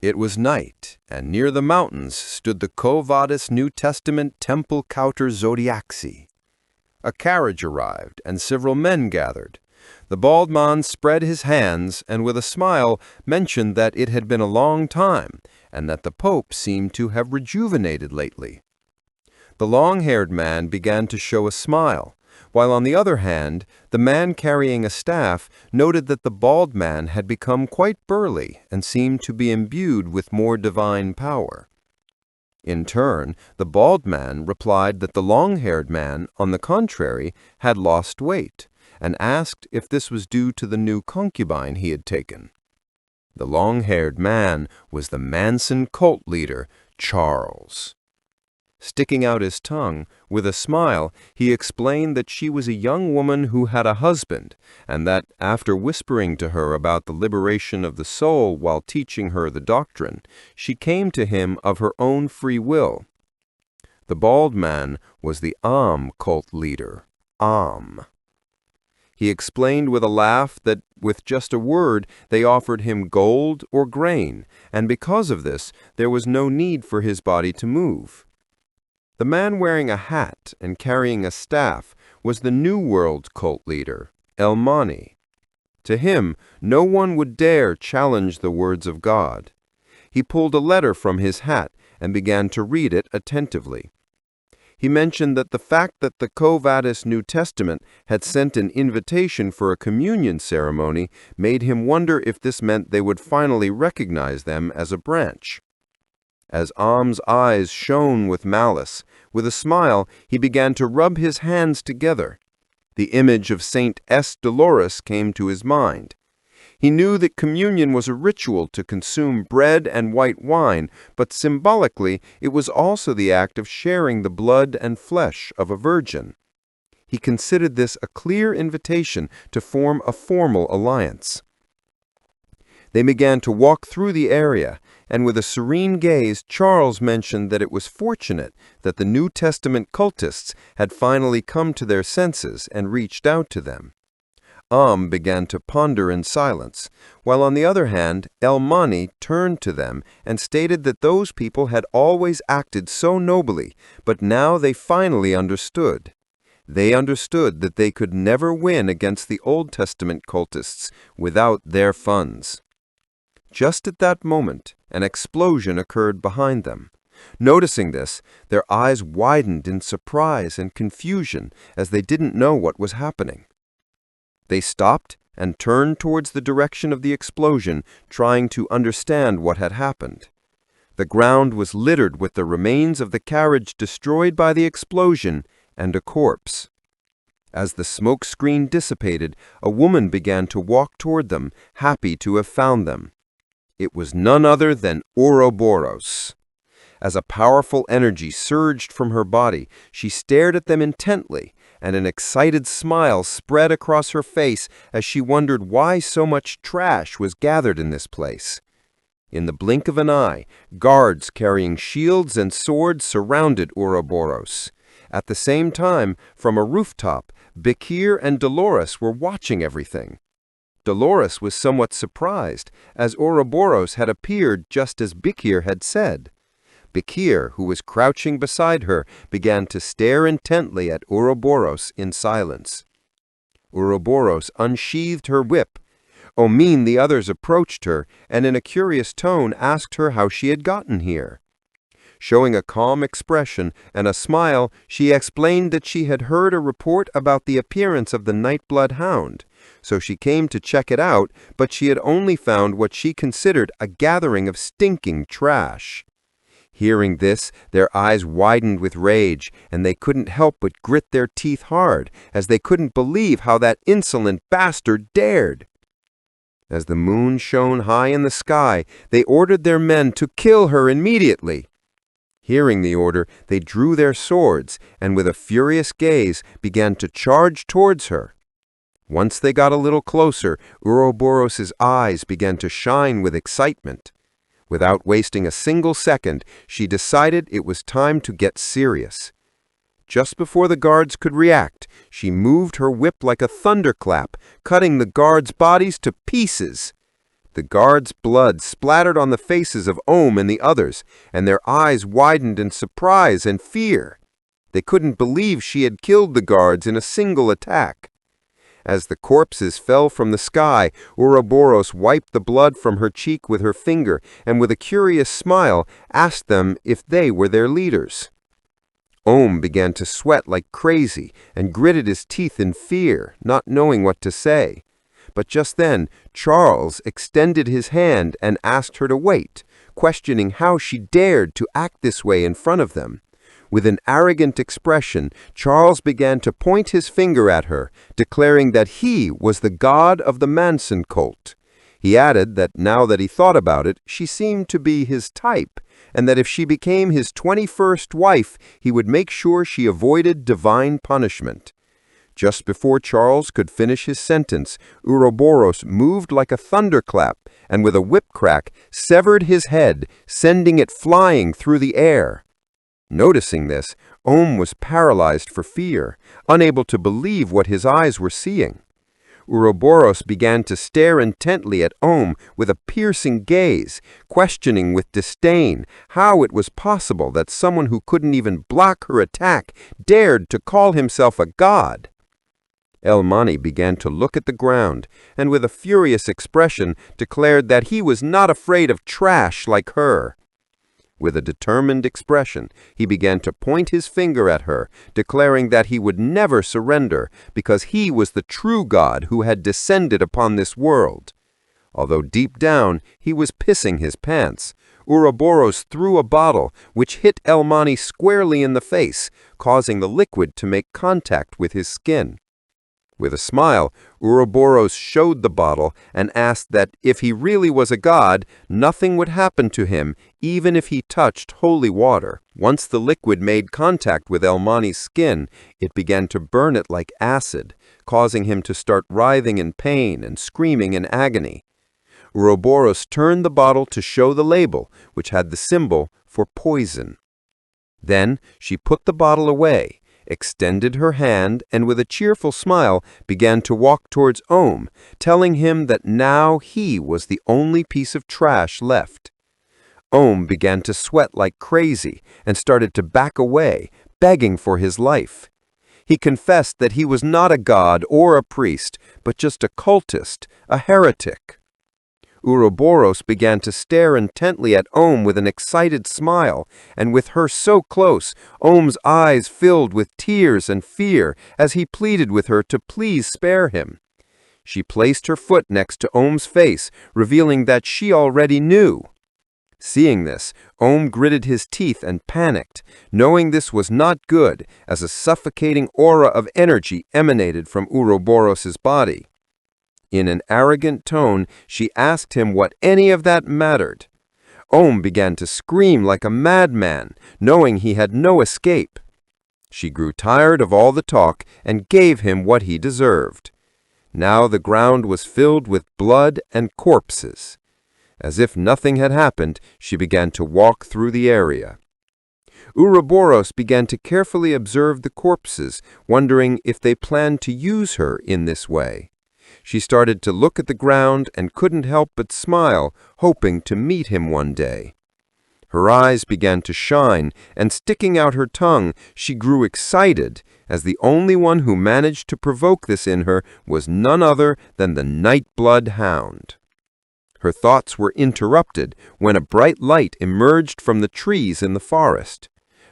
It was night, and near the mountains stood the Quo Vadis New Testament Temple Cauter Zodiaci. A carriage arrived, and several men gathered. The bald man spread his hands, and with a smile mentioned that it had been a long time, and that the Pope seemed to have rejuvenated lately. The long-haired man began to show a smile, while on the other hand, the man carrying a staff noted that the bald man had become quite burly and seemed to be imbued with more divine power. In turn, the bald man replied that the long-haired man, on the contrary, had lost weight, and asked if this was due to the new concubine he had taken. The long-haired man was the Manson cult leader, Charles. Sticking out his tongue, with a smile, he explained that she was a young woman who had a husband, and that, after whispering to her about the liberation of the soul while teaching her the doctrine, she came to him of her own free will. The bald man was the cult leader, He explained with a laugh that with just a word they offered him gold or grain, and because of this there was no need for his body to move. The man wearing a hat and carrying a staff was the New World cult leader, El Mani. To him, no one would dare challenge the words of God. He pulled a letter from his hat and began to read it attentively. He mentioned that the fact that the Quo Vadis New Testament had sent an invitation for a communion ceremony made him wonder if this meant they would finally recognize them as a branch. As Am's eyes shone with malice, with a smile he began to rub his hands together. The image of Saint S. Dolores came to his mind. He knew that communion was a ritual to consume bread and white wine, but symbolically it was also the act of sharing the blood and flesh of a virgin. He considered this a clear invitation to form a formal alliance. They began to walk through the area, and with a serene gaze, Charles mentioned that it was fortunate that the New Testament cultists had finally come to their senses and reached out to them. Began to ponder in silence, while on the other hand, El Mani turned to them and stated that those people had always acted so nobly, but now they finally understood. They understood that they could never win against the Old Testament cultists without their funds. Just at that moment, an explosion occurred behind them. Noticing this, their eyes widened in surprise and confusion as they didn't know what was happening. They stopped and turned towards the direction of the explosion, trying to understand what had happened. The ground was littered with the remains of the carriage destroyed by the explosion and a corpse. As the smoke screen dissipated, a woman began to walk toward them, happy to have found them. It was none other than Ouroboros. As a powerful energy surged from her body, she stared at them intently, and an excited smile spread across her face as she wondered why so much trash was gathered in this place. In the blink of an eye, guards carrying shields and swords surrounded Ouroboros. At the same time, from a rooftop, Bekir and Dolores were watching everything. Dolores was somewhat surprised, as Ouroboros had appeared just as Bekir had said. Bekir, who was crouching beside her, began to stare intently at Ouroboros in silence. Ouroboros unsheathed her whip. Omin the others approached her, and in a curious tone asked her how she had gotten here. Showing a calm expression and a smile, she explained that she had heard a report about the appearance of the Nightblood Hound, so she came to check it out, but she had only found what she considered a gathering of stinking trash. Hearing this, their eyes widened with rage, and they couldn't help but grit their teeth hard, as they couldn't believe how that insolent bastard dared. As the moon shone high in the sky, they ordered their men to kill her immediately. Hearing the order, they drew their swords, and with a furious gaze began to charge towards her. Once they got a little closer, Ouroboros's eyes began to shine with excitement. Without wasting a single second, she decided it was time to get serious. Just before the guards could react, she moved her whip like a thunderclap, cutting the guards' bodies to pieces. The guards' blood splattered on the faces of Ohm and the others, and their eyes widened in surprise and fear. They couldn't believe she had killed the guards in a single attack. As the corpses fell from the sky, Ouroboros wiped the blood from her cheek with her finger and with a curious smile asked them if they were their leaders. Ohm began to sweat like crazy and gritted his teeth in fear, not knowing what to say. But just then, Charles extended his hand and asked her to wait, questioning how she dared to act this way in front of them. With an arrogant expression, Charles began to point his finger at her, declaring that he was the god of the Manson cult. He added that now that he thought about it, she seemed to be his type, and that if she became his 21st wife, he would make sure she avoided divine punishment. Just before Charles could finish his sentence, Ouroboros moved like a thunderclap and with a whip crack severed his head, sending it flying through the air. Noticing this, Ohm was paralyzed for fear, unable to believe what his eyes were seeing. Ouroboros began to stare intently at Ohm with a piercing gaze, questioning with disdain how it was possible that someone who couldn't even block her attack dared to call himself a god. El-Mani began to look at the ground, and with a furious expression declared that he was not afraid of trash like her. With a determined expression, he began to point his finger at her, declaring that he would never surrender because he was the true God who had descended upon this world. Although deep down he was pissing his pants, Ouroboros threw a bottle which hit El-Mani squarely in the face, causing the liquid to make contact with his skin. With a smile, Ouroboros showed the bottle and asked that if he really was a god, nothing would happen to him, even if he touched holy water. Once the liquid made contact with El-Mani's skin, it began to burn it like acid, causing him to start writhing in pain and screaming in agony. Ouroboros turned the bottle to show the label, which had the symbol for poison. Then she put the bottle away, extended her hand, and with a cheerful smile began to walk towards Ohm, telling him that now he was the only piece of trash left. Ohm began to sweat like crazy and started to back away, begging for his life. He confessed that he was not a god or a priest, but just a cultist, a heretic. Ouroboros began to stare intently at Ohm with an excited smile, and with her so close, Ohm's eyes filled with tears and fear as he pleaded with her to please spare him. She placed her foot next to Ohm's face, revealing that she already knew. Seeing this, Ohm gritted his teeth and panicked, knowing this was not good, as a suffocating aura of energy emanated from Ouroboros's body. In an arrogant tone, she asked him what any of that mattered. Ohm began to scream like a madman, knowing he had no escape. She grew tired of all the talk and gave him what he deserved. Now the ground was filled with blood and corpses. As if nothing had happened, she began to walk through the area. Ouroboros began to carefully observe the corpses, wondering if they planned to use her in this way. She started to look at the ground and couldn't help but smile, hoping to meet him one day. Her eyes began to shine, and sticking out her tongue, she grew excited, as the only one who managed to provoke this in her was none other than the Nightblood Hound. Her thoughts were interrupted when a bright light emerged from the trees in the forest.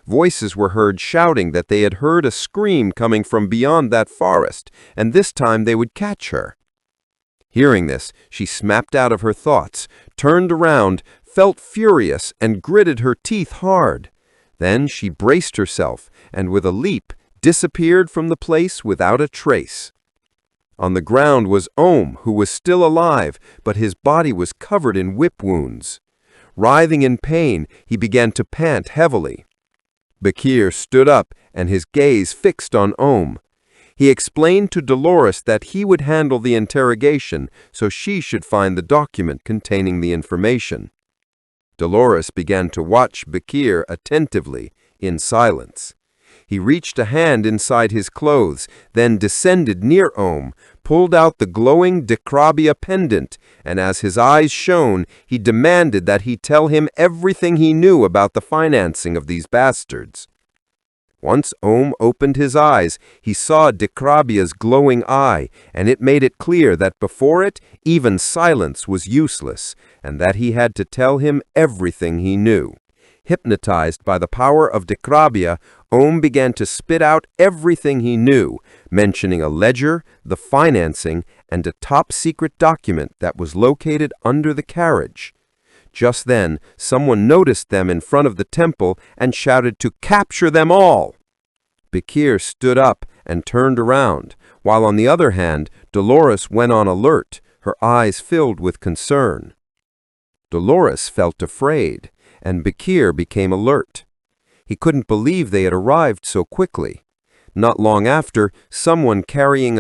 Voices were heard shouting that they had heard a scream coming from beyond that forest, and this time they would catch her. Hearing this, she snapped out of her thoughts, turned around, felt furious, and gritted her teeth hard. Then she braced herself, and with a leap, disappeared from the place without a trace. On the ground was Ohm, who was still alive, but his body was covered in whip wounds. Writhing in pain, he began to pant heavily. Bakir stood up, and his gaze fixed on Ohm. He explained to Dolores that he would handle the interrogation, so she should find the document containing the information. Dolores began to watch Bakir attentively, in silence. He reached a hand inside his clothes, then descended near Ohm, pulled out the glowing Dicrabia pendant, and as his eyes shone, he demanded that he tell him everything he knew about the financing of these bastards. Once Ohm opened his eyes, he saw Dicrabia's glowing eye, and it made it clear that before it, even silence was useless, and that he had to tell him everything he knew. Hypnotized by the power of Dicrabia, Ohm began to spit out everything he knew, mentioning a ledger, the financing, and a top-secret document that was located under the carriage. Just then, someone noticed them in front of the temple and shouted to capture them all. Bakir stood up and turned around, while on the other hand, Dolores went on alert, her eyes filled with concern. Dolores felt afraid, and Bakir became alert. He couldn't believe they had arrived so quickly. Not long after, someone carrying a